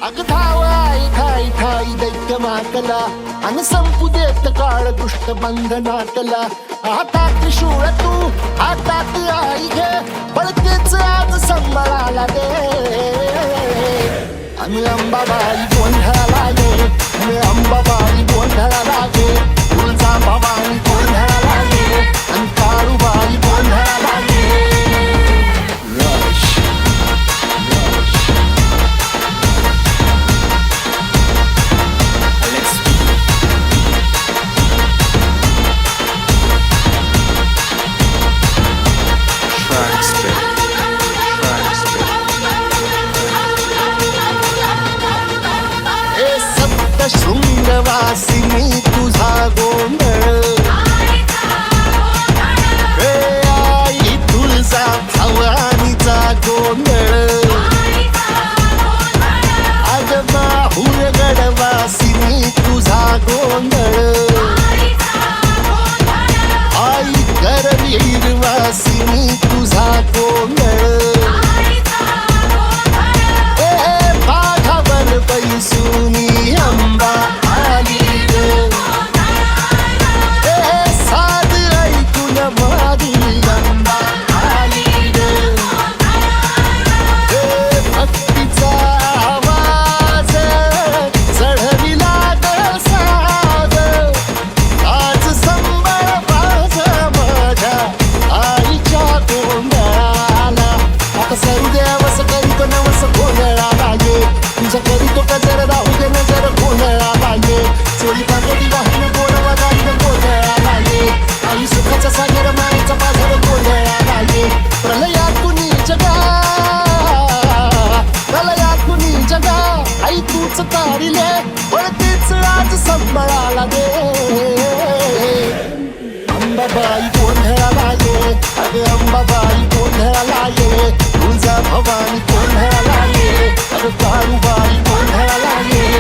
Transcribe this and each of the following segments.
अग धावाई ठाई ठाई दैत्य माकला अन संपू देत काळ दुष्ट बंधनातला. हातात त्रिशूळ तू हातात आई घे बळकेच आज संबळाला दे. आणि अंबाबाई गोंधळाला ये आणि अंबाबाई गोंधळाला ये. तुळजा भवानी गोंधळाला ये आणि काळूबाई गोंधळाला ये. शृंगवासिनी तुझा गोंधळ हे आई तुळजा भवानीचा गोंधळ. अग माहूर गडवासिनी तुझा गोंधळ आई करवीरवासिनी तुझा गोंधळ. पाठावर बैसुनी अंबा आली ग साध ऐकून माझी अंबा आली ग. भक्तीचा आवाज चढविला ग साग आज संबळ माझा माझ्या आईच्या गोंधळाला. आता सरुदेवस करीतो नवस गोंधळाला ये तुझा करीतो का जर राहू दे नजर गोंधळाला ये. चोरी पाकडी वाहन गोडवा गाईन गोंधळाला ये आई सुखाचा सागर मायेचा पाझर गोंधळाला ये. प्रलयात कुणी जगा प्रलयात कुणी जगा आई तूच तारिले वळतेच आज संबळाला दे. अंबाबाई गोंधळाला ये अगे अंबाबाई गोंधळाला ये. तुळजा भवानी गोंधळाला ये अग काळूबाई गोंधळाला ये.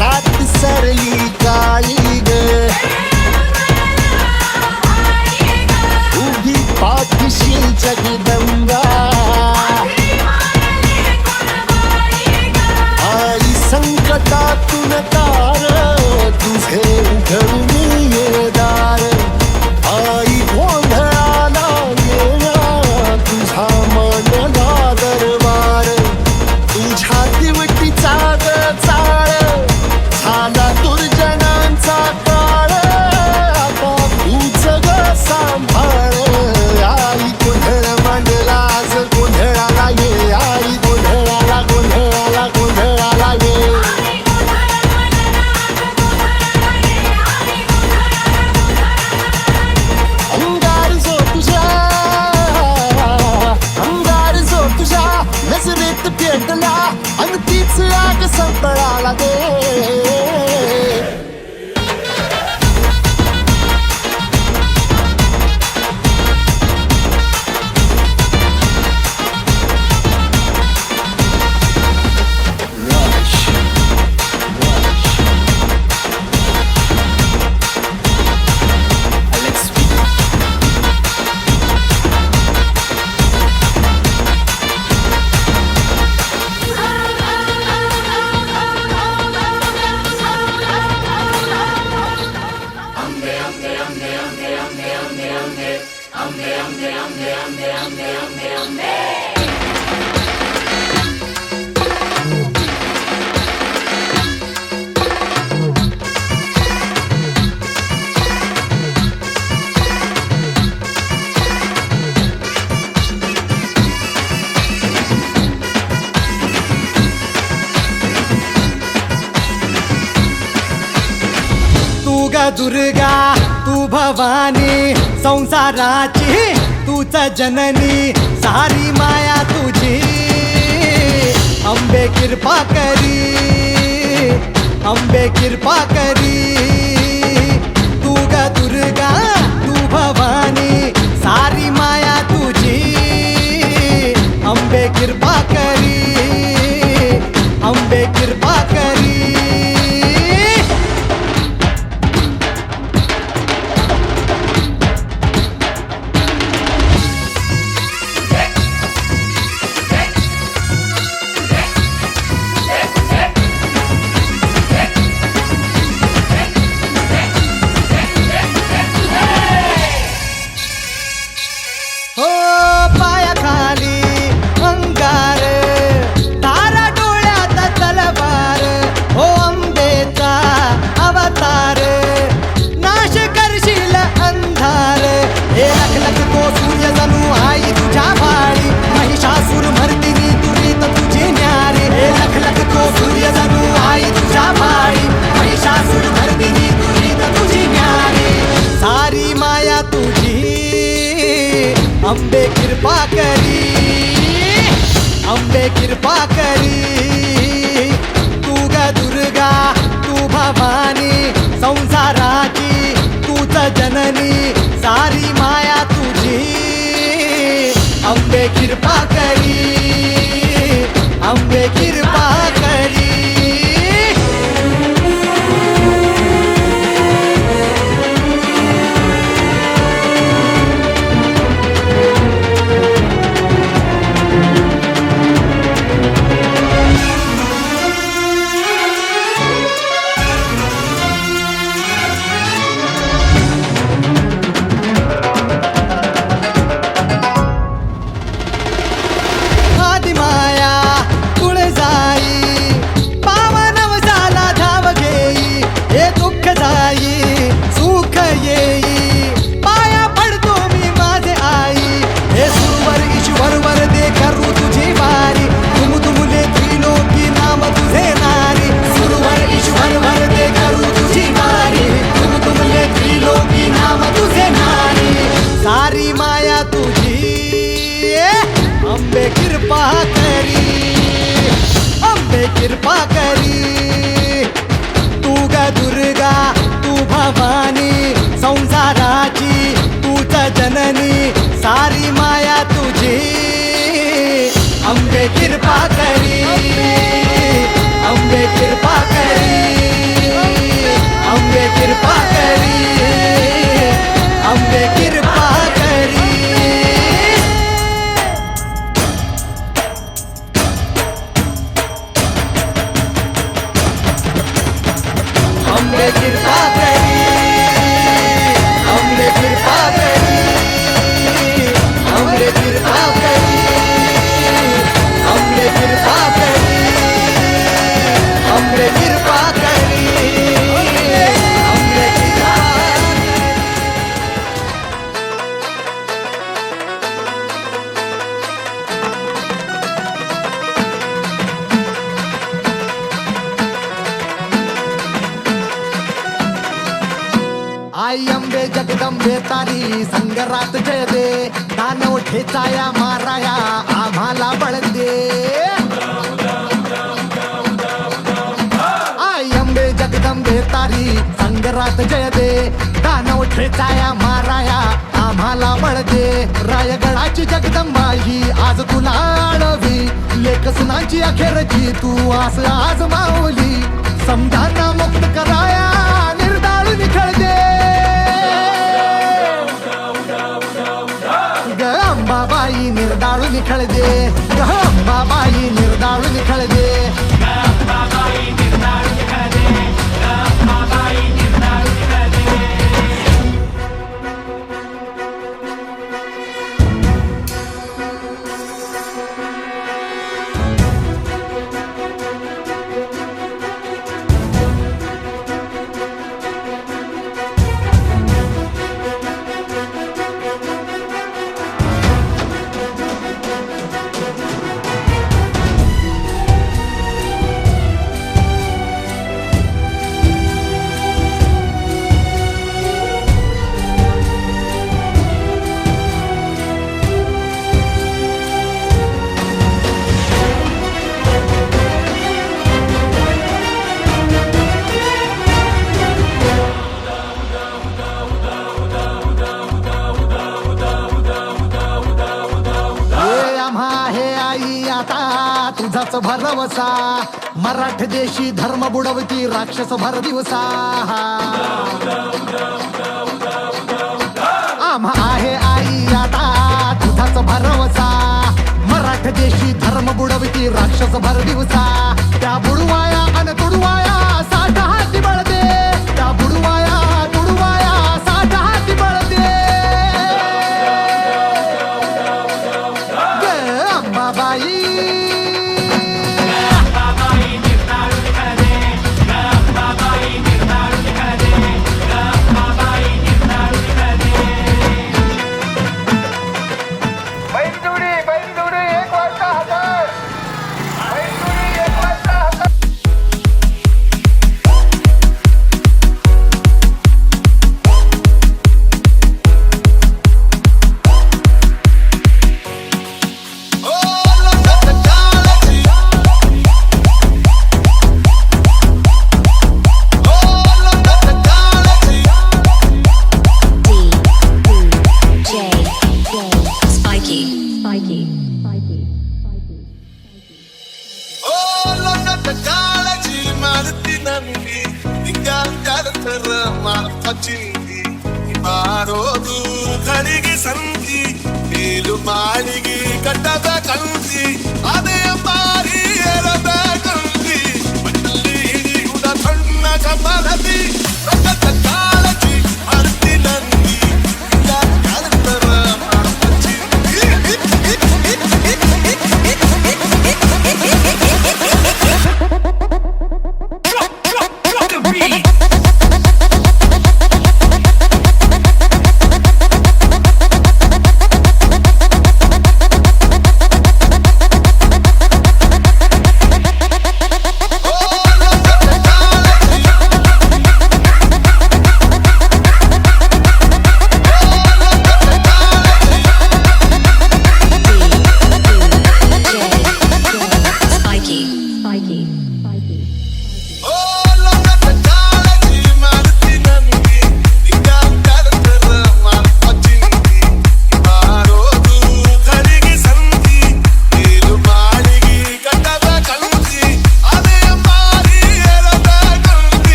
रात सरली काळी ग उभी पाठीशी जगदंबा आई संकटातून तार तुझे उघडून ये दार. आई गोंधळाला येण्या तुझा मनला दरबार. तुझ्या दिवटीचा ग चाळ झाला दुर्जनांचा काळ आता तूच ग सांभाळ. आई गोंधळ मांडला आज गोंधळाला ये आई गोंधळाला गोंधळाला गोंधळाला ये. अंगार जो तुझ्या नजरेत पेटला आणि तीच आग संपळाला दे. दुर्गा तू भवानी संसाराची तूच जननी सारी माया तुझी. अंबे कृपा करी अंबे कृपा करी. तू ग दुर्गा तू भवानी सारी अंबे कृपा करी, अंबे कृपा करी. तू ग दुर्गा, तू भवानी, संसाराची तूच जननी, सारी माया तुझी. अंबे कृपा करी, अंबे कृपा करी. आदिमाया तुळजाई, पावनव झाला धाव घेई. हे दुःख जाई, सुख येई, पाया पडतो मी माझे आई. हे सुरवर ईश्वर वर दे करू तुझी वारी, तुम तुमले त्रिलोकी नाम तुझे नारी. सुरवर ईश्वर वर दे करू तुझी वारी, तुम तुमले त्रिलोकी नाम तुझे नारी. सारी माया तुझी, अंबे कृपा करी, अंबे कृपा करी. तू ग दुर्गा, तू भवानी, संसाराची तूच जननी, सारी माया तुझी. अंबे कृपा करी, अंबे कृपा करी, अंबे कृपा करी, अंबे कृपा करी. अंबे कृपा करी, अंबे कृपा करी, अंबे कृपा करी, अंबे कृपा करी, अंबे कृपा करी, अंबे कृपा. आई अंबे जगदंबे तारी, संगरात जय दे. दानव ठेचाया माराया आम्हाला बळ दे. आई अंबे जगदंबे तारी, संगरात जय दे. दानव ठेचाया माराया आम्हाला बळ दे. रायगडाची जगदंबा ही आज तुला आळवी, लेक सुनांची अखेरची तू आस आज माऊली. समजांना मुक्त कराया निर्दाळ निखळ दे. ग अंबाबाई निर्दाळू निखळ दे, ग अंबाबाई निर्दाळू निखळ दे. तुझाच भरवसा, मराठ देशी धर्म बुडवती राक्षस भर दिवसा. आम्हा आहे आई आता तुझाच भरवसा, मराठ देशी धर्म बुडवती राक्षस भर दिवसा. त्या बुडवाया अन तुडवाया साठ हाती बळदे, त्या बुडवाया तुडवाया साठ हाती बळदे. अंबाबाई ಸಂತಿ ನೀಲು ಮಾಳಿಗೆ ಕಟ್ಟದ ಕಂತಿ